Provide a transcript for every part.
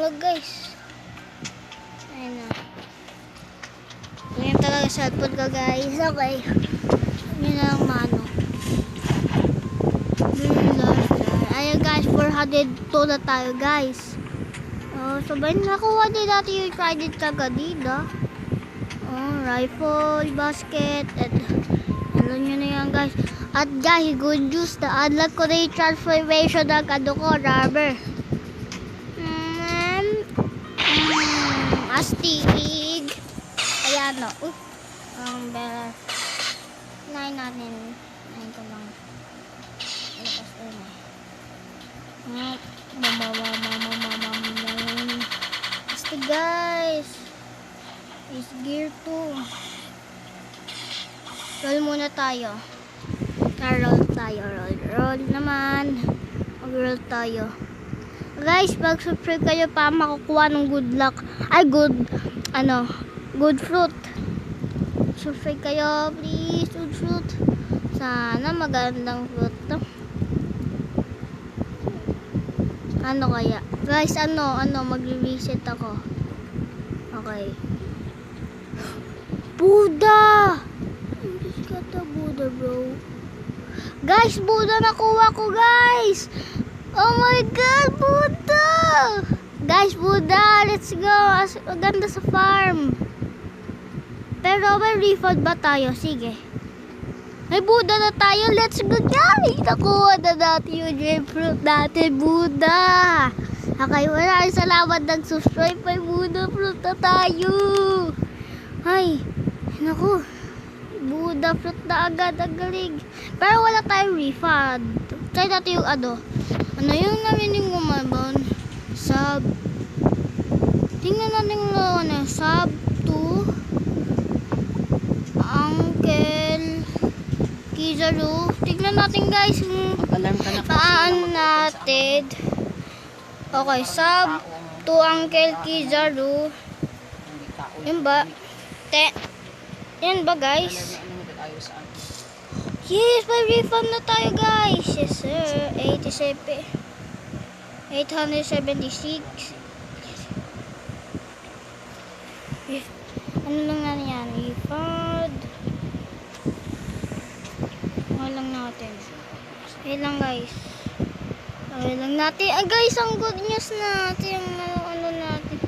Wag guys. Ayun na. Ganyan talaga cellphone ko guys. Okay. Yun na lang mano. Ayun guys, 402 na tayo guys. Sabay nakuha din natin yung credit kagadida. Rifle, basket, at alam nyo na yan guys. At guys, good news na unlock ko na yung transformation ng ano ko, rubber. Astig. Ayan o. Ang bell. 9 natin. 9 ko lang. Lakas din eh. Astig guys. Is gear 2. Roll muna tayo. Roll tayo. Roll naman. Mag-roll tayo. Guys, mag-subscribe kayo para makukuha ng good luck. Ay, good fruit. Subscribe kayo, please. Good fruit. Sana magandang fruit to. Ano kaya? Guys, mag-reset ako. Okay. Buddha! Just got the Buddha, bro. Guys, Buddha nakuha ko, guys! Oh my God, Buddha! Guys, Buddha, let's go. Maganda sa farm. Pero may refund ba tayo? Sige. May Buddha na tayo. Let's go, guys. Nakuha na natin yung dream fruit natin, Buddha. Okay, maraming salamat nag-subscribe. May Buddha fruit na tayo. Ay, naku. Buddha fruit na agad. Ang galing. Pero wala tayong refund. Try natin yung ano yung narinig ko man sub. Tingnan natin yung sub to Uncle Kizaru. Tingnan natin guys paano natin. Okay, sub to Uncle Kizaru. Yan ba? Yan ba guys? Yes, may refund na tayo guys. Yes sir. 876. Ano lang na yan? Refund. Okay lang natin. Okay lang guys. Okay lang natin. Guys, ang good news natin. Ano natin.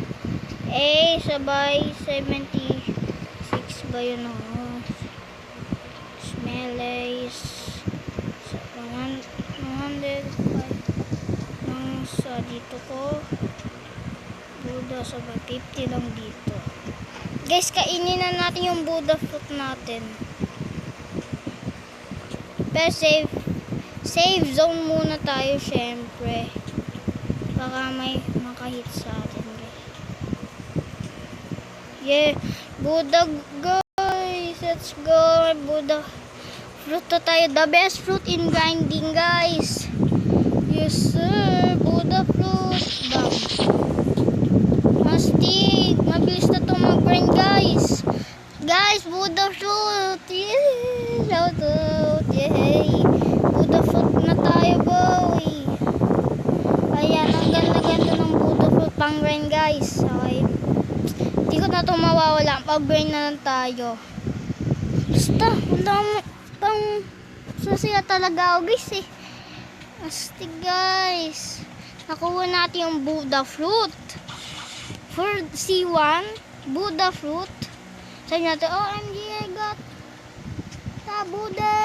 Sabay 76 ba yun o? Smellies 105 sa dito ko. Buddha sabay 50 lang dito. Guys, kainin na natin yung Buddha fruit natin. Pero save zone muna tayo syempre. Baka may makahit sa atin guys. Yeah, Buddha guys. Let's go. Buddha fruit na tayo. The best fruit in grinding guys. Yes sir. Buddha fruit. Bam. Mastig. Mabilis na itong mag-grind guys. Guys, Buddha fruit. Yay. Shout out. Yay. Buddha fruit na tayo boy. Ayan. Ang ganda-ganda ng Buddha fruit pang grind guys. Okay. Hindi ko na ito mawawala. Pag-grind na lang tayo. Basta, wala pang sasaya talaga ako guys eh. Astig guys. Nakuha natin yung Buddha fruit. For C1, Buddha fruit. Sabi natin, OMG, I got the Buddha.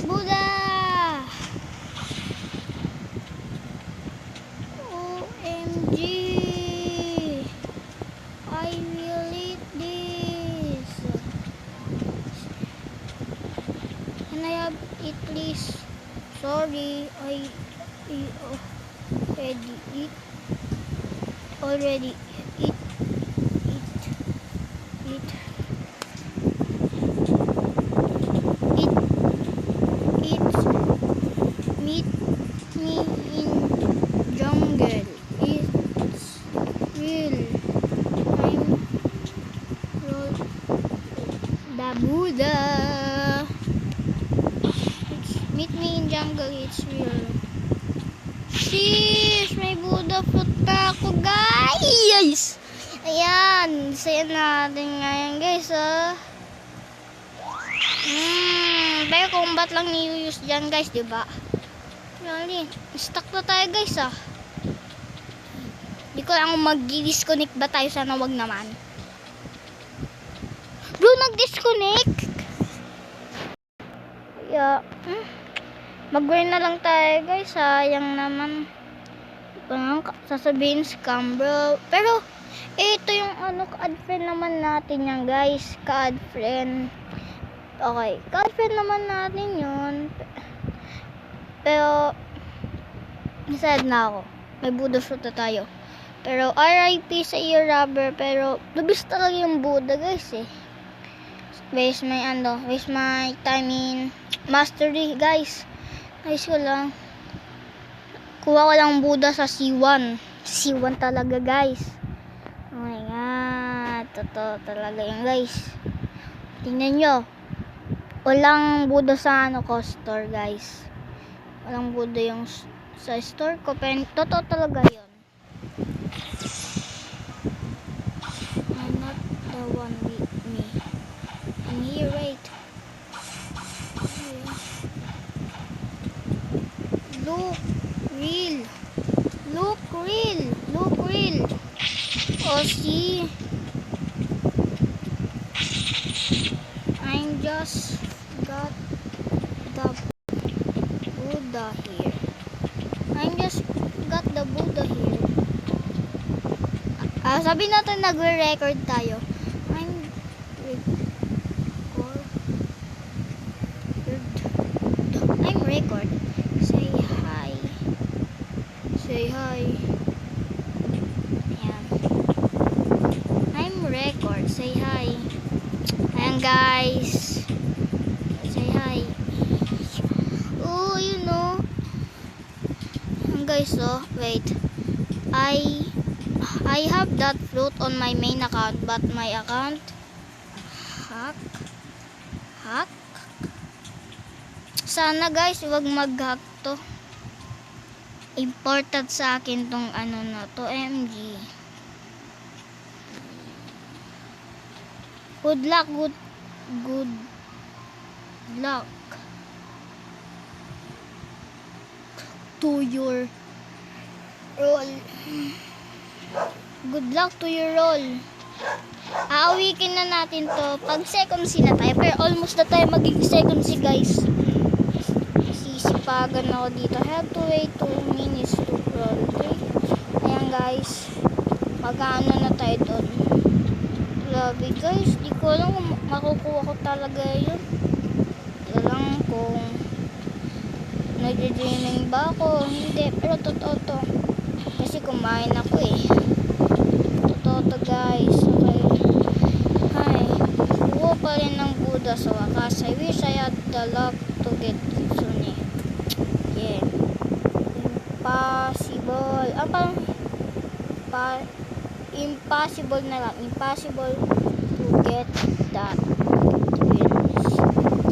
Buddha. OMG. I will eat this. Can I have it please? Sorry, I already eat meet me in jungle. It's real. I'm the Buddha. Meet me in jungle. It's real. Sheesh! May Buddha fruit na ako, guys! Ayan, isayin natin ngayon, guys, Pero combat lang ni-use dyan, guys, diba? Yan, stuck na tayo, guys, Di ko lang mag-disconnect ba tayo, sana wag naman. Bro, nag-disconnect? Yeah. Mag-grind na lang tayo, guys. Sayang naman. Parang sasabihin scam, bro. Pero, ito yung ka-add friend naman natin yan, guys. Ka-add friend. Okay. Ka-add friend naman natin yun. Pero, nasad na ako. May Buddha fruit na tayo. Pero, RIP sa iyo, rubber. Pero, lubis talaga yung Buddha, guys, waste my time in mastery, guys. Guys ko lang. Kuha ko lang Buddha sa C1. C1 talaga, guys. Oh my god. Totoo talaga yun, guys. Tingnan nyo. Walang Buddha sa ko store, guys. Walang Buddha yung sa store ko. Pero totoo talaga yun. I'm not the one with me. I'm here, wait. Look real. Look real. Look real. Oh, see. I'm just got the Buddha here. I'm just got the Buddha here. Sabi natin nagre-record tayo. I'm record. Say hi. Say hi. Ayan. I'm record. Say hi. Ayan, guys. Say hi. Oh, you know. Ayan, guys, wait. I have that fruit on my main account, but my account hack. Sana, guys, wag mag-hack to. Important sa akin tong na to, MG. Good luck to your roll. Good luck to your roll. Aawikin na natin to pag second C na tayo, pero almost na tayo magiging second C, guys. Sisipagan ako dito. I have to wait 2 minutes to roll. Okay? Ayan, guys. Magkano na tayo doon. Grabe, guys. Di ko alam kung makukuha ko talaga yun. Di lang kung nagde-dreaming ba ako. Hindi. Pero totoo to. Kasi kumain ako Totoo to, guys. Okay. Hi. Kuha pa rin ng Buddha sa wakas. I wish I had the luck to get soon Yeah. Impossible. Impossible na lang. Impossible to get that wins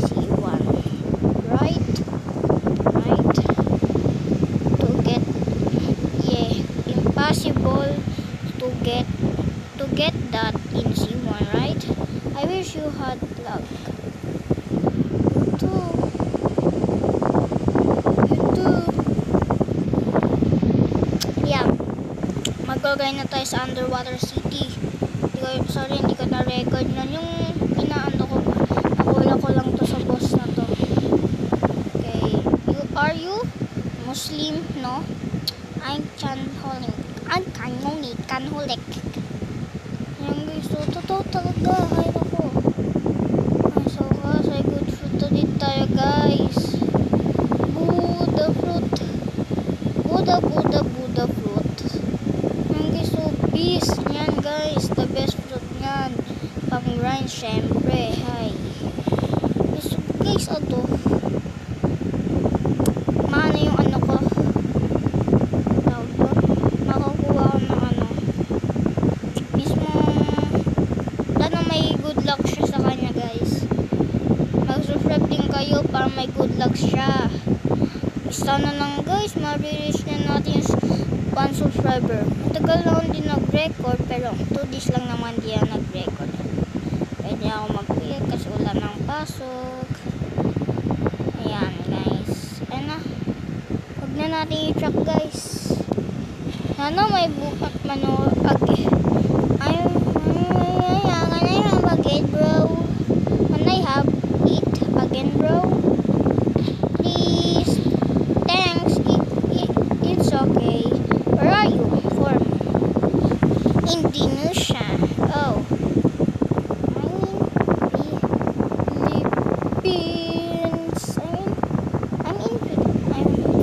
C1. Right? To get impossible to get that in C1, right? I wish you had luck. Mag-grind na tayo sa Underwater City. Hindi ko na-record nun. Yung inaano ko, nakula ko lang to sa boss na to. Okay. Are you Muslim? No? I'm Kanholik. Ayan, guys. So, totoo talaga. Hay ako. Ay, so guys, ay good fruit ulit tayo, guys. Buddha fruit. Buddha fruit. Peace yan, guys. The best fruit yan. Pang grind, syempre. Hi. So, guys, maano yung ko. Tawag ko. Makukuha ko ng mismo. May good luck siya sa kanya, guys. Mag-subscribe din kayo para may good luck siya. sana lang guys, ma-reach na natin yung 1 subscriber. Matagal na akong din nag-record, pero 2 days lang naman di ako nag-record. Pwede ako mag-record kasi wala ng pasok. Ayan guys. Ayan na. Huwag na natin i-track guys. Sana may bukat mano. Okay. Ayun. Can I have again bro? Can I have it again bro? Please. Thanks. It's okay. Where are you from? Indonesia. Oh. Philippines. I'm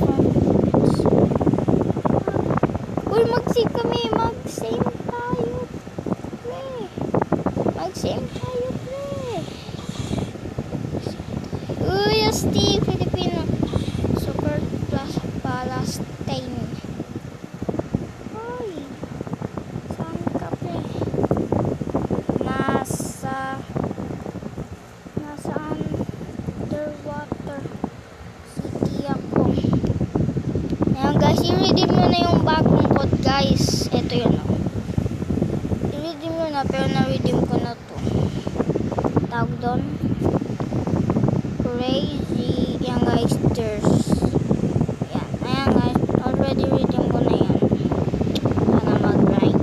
from Philippines. Uy, mag-save kami. Mag-save tayo. Pre. Mag-save tayo, pre. Uy, Steve. Filipino. Super plus Palestine. Uy. Saan ka, pre? Nasa underwater city ako. Ayan guys, i-redeem mo na yung bagong code guys. Ito yun o. I-redeem mo na, pero na-redeem ko na to. Tawag doon. Crazy. Ayan guys, there's. Ayan guys, already redeem ko na yan. Sana mag-grind.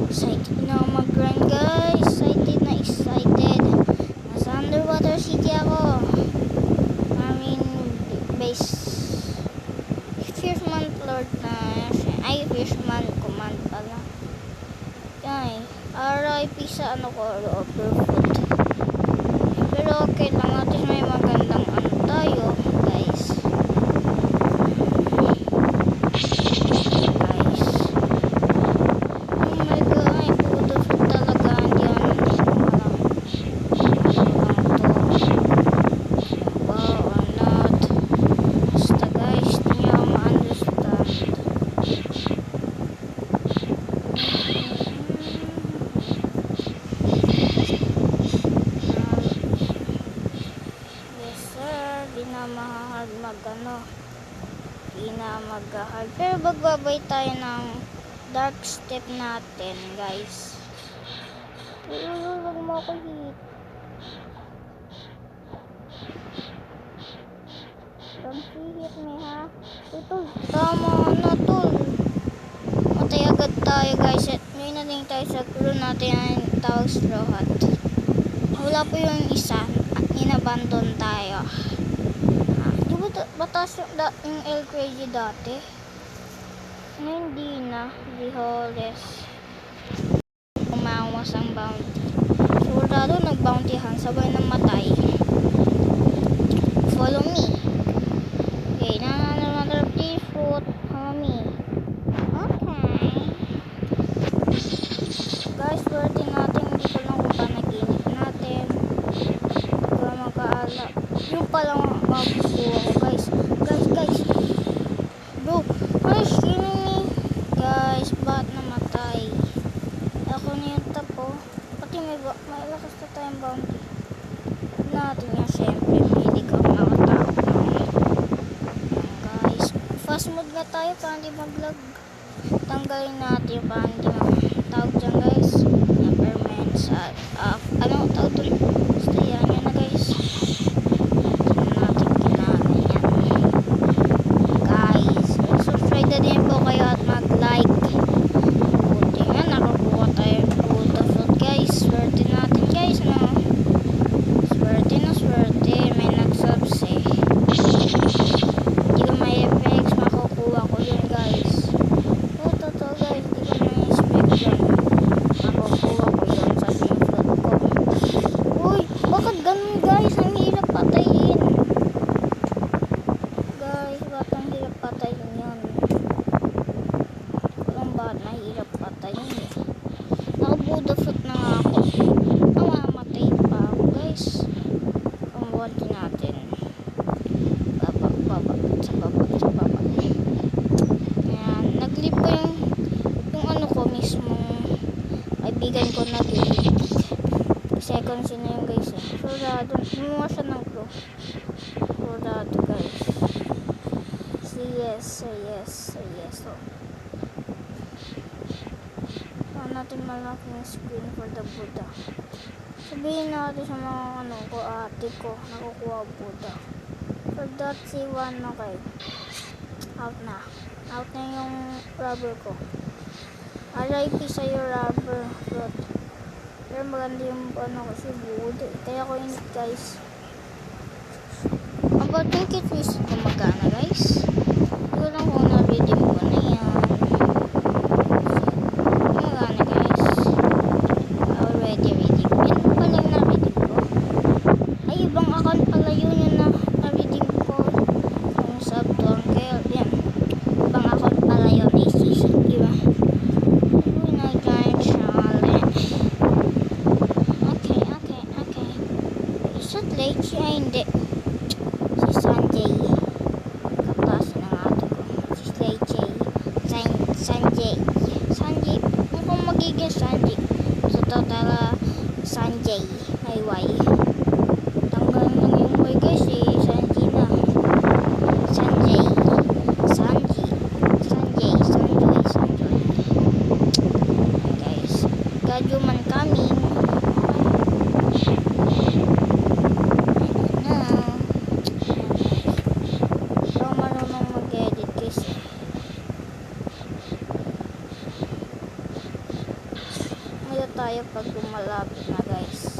Excited na ako mag-grind guys. Excited na excited. Nasa underwater city ako. Base. Fishman Lord na siya. Ay, Fishman Command pala. Ay, RIP sa ano ko, overfoot. Pero okay lang, natin may magandang ano tayo, guys. Guys. Oh my god, ay, puto talaga. Hindi ako alam. Wow, or not. Basta guys, hindi ako ma-understand. Yes sir, di na mahahard di na mag-hard. Pero magbabay tayo ng dark step natin guys. Pero wag mo ako hit. Don't hit me ha. Tol, tama na tol. Matay agad tayo guys. At ngayon na din tayo sa crew natin ang tawag straw hat. Wala po yung isa. Inabandon tayo. Di ba batas yung El Crazy dati? Ngayon di na. Di holes. Umawas ang bounty. Sigurado nag-bountyhan. Sabay ng matay. Follow me. Okay, another foot. Follow me. Okay. Guys, swerte natin. Hindi ko lang kung panaginip natin. Kaya makaala. Yung palang mabubuo ko, guys. Guys. Bro, ay, skinny. Guys, ba't namatay? Ako na yung tapo. Pati may lakas na tayong bounty. Natin yan, syempre. Hindi ka makatawag. Guys, fast mode na tayo para hindi mag-lag. Tanggalin natin para hindi mag-tawag dyan, guys. Yung permanent sa, ano, tawag doon. Basta yan na, guys. Saan natin kinain yan. Guys, subscribe na din po kayo at mag-like. Buti nga, nakakuha tayo puto food, guys. Swerte natin, guys, no? Swerte na swerte. May nag-subs eh. Hindi ko may effects. Makukuha ko yun guys. Oh, totoo guys. Hindi ko may expect yun. Makukuha ko yun sa new float ko. Uy, bakit ganun guys? Ang hirap patayin. Guys, bakit ang hirap patayin yun? Kung bakit mahirap patayin eh. Nakabudo fruit na nga ako. Namamatay pa ako guys. Ang walti natin. Baba. Sa baba. Ayan. Nag-leave ko yung ano ko mismo. Kaibigan ko nag-leave. Second scene na yung guys eh. Surado. Lumuha siya ng crew. Surado guys. Yes, yes, yes. So, saan natin malaking screen for the Buddha? Sabihin natin sa mga ko, ate ko, nakukuha Buddha. For that C1, okay. Out na. Out na yung rubber ko. RIP sa'yo rubber fruit. Pero maganda yung kasi Buddha. Kaya ko yun guys. About yung kitfish kung magkana guys. Hindi ko lang kung na-redeem ko na yan. Magkana guys. Already redeem. Yan pala yung na-redeem ko. Ay, ibang account pala yun yung na-redeem ko. Yung sub to uncle. Yan. Ibang account pala yun. ACC. Diba? Uy, nag-join siya. Okay. Is it late siya? Hindi. Si Sanjay. Kaklase ng ate ko. Si Sanjay. Mukhang magiging Sanjay. So, total Sanjay. May Y. Tanggal lang yung Y guys eh. Sanjay na. Sanjay. Guys. Gajuman coming. Tayo pag lumalapit na guys.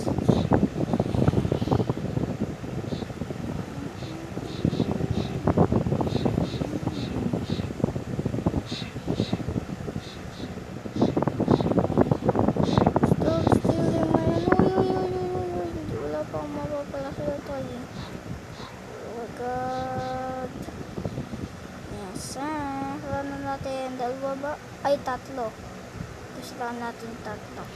Wala pang mapapala sila tayo. Oh god. Yes. Wala na natin. Dalawa ba? Ay, tatlo. Gusto natin tatlo.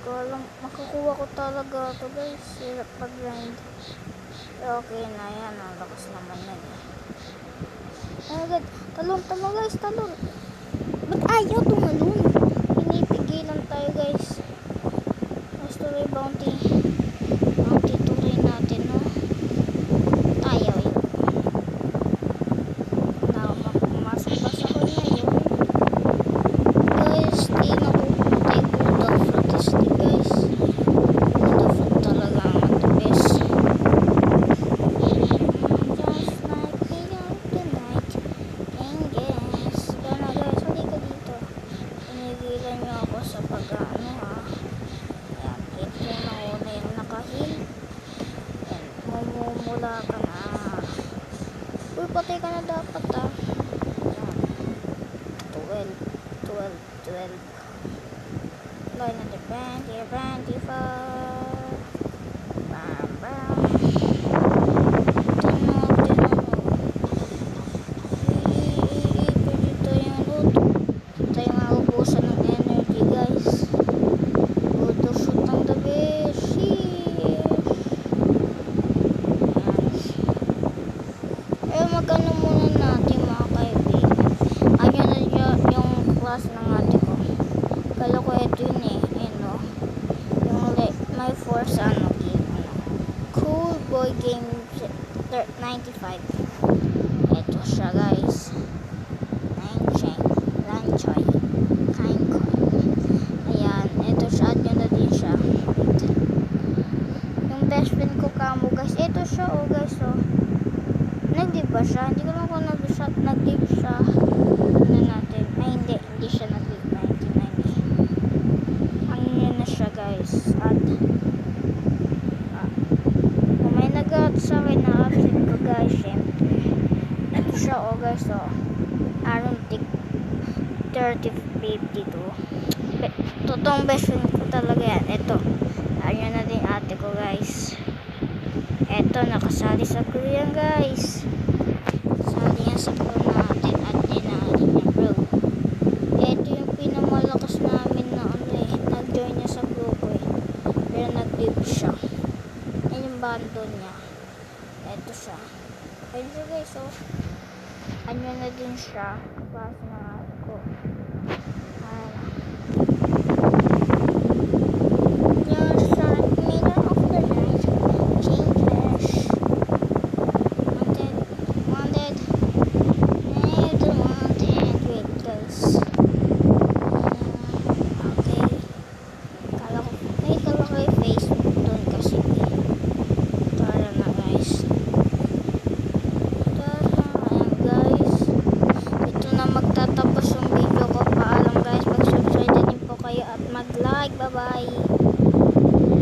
Alam, makakuha ko talaga ito guys. Hirap pag-grind. Okay na yan. Ang lakas naman yan. Oh god. Talon guys. Ba't ayaw tumalon? Pinipigilan tayo guys. Gusto rin bounty tuloy natin no. Tayo eh. Pumasok pa sa ko ngayon. Guys, di na ko tayo Buddha fruit guys. Buddha fruit talaga ang the best. Just like me out tonight. And guys, gana guys, huli ka dito. Pinigilan nyo ako sa pag-ano ha. Ayan, ito na una yung nakahil. Ayan, mumumula ka na. Uy, patay ka na dapat ha. Ayan, 12. Line on the brand, here, brand, Bam. Ito yung loot. Ito yung maubusan ng energy, guys. Auto shoot ng the best. Ayan. Magkano muna natin mga kaibigan. Ayan na yung class ng ate ko. Kala ko ito yun eh. Yung my force game. Cool boy game 95. Ito siya guys. Lanchoy. Ayan. Ito siya. At yun na din siya. Yung best friend ko kamo guys. Ito siya guys nag-dip ba siya? Hindi ko lang kung nag-dip siya. Ano natin? Ay hindi siya nag-dip 99. Ang yun na siya guys. At kung may nag-out sa akin na outfit ko guys, syempre ito siya guys Aron Tick 3052. Totoong best friend ko talaga yan. Ito ayun na din ate ko guys. Ito nakasali sa Korean guys. Sali yan sa crew natin at dinali niya bro. Ito yung pinamalakas namin na nag-join niya sa group pero nag-leave siya. Yan yung bando niya. Ito siya. Ayun siya guys ano na din siya. Klase na ako.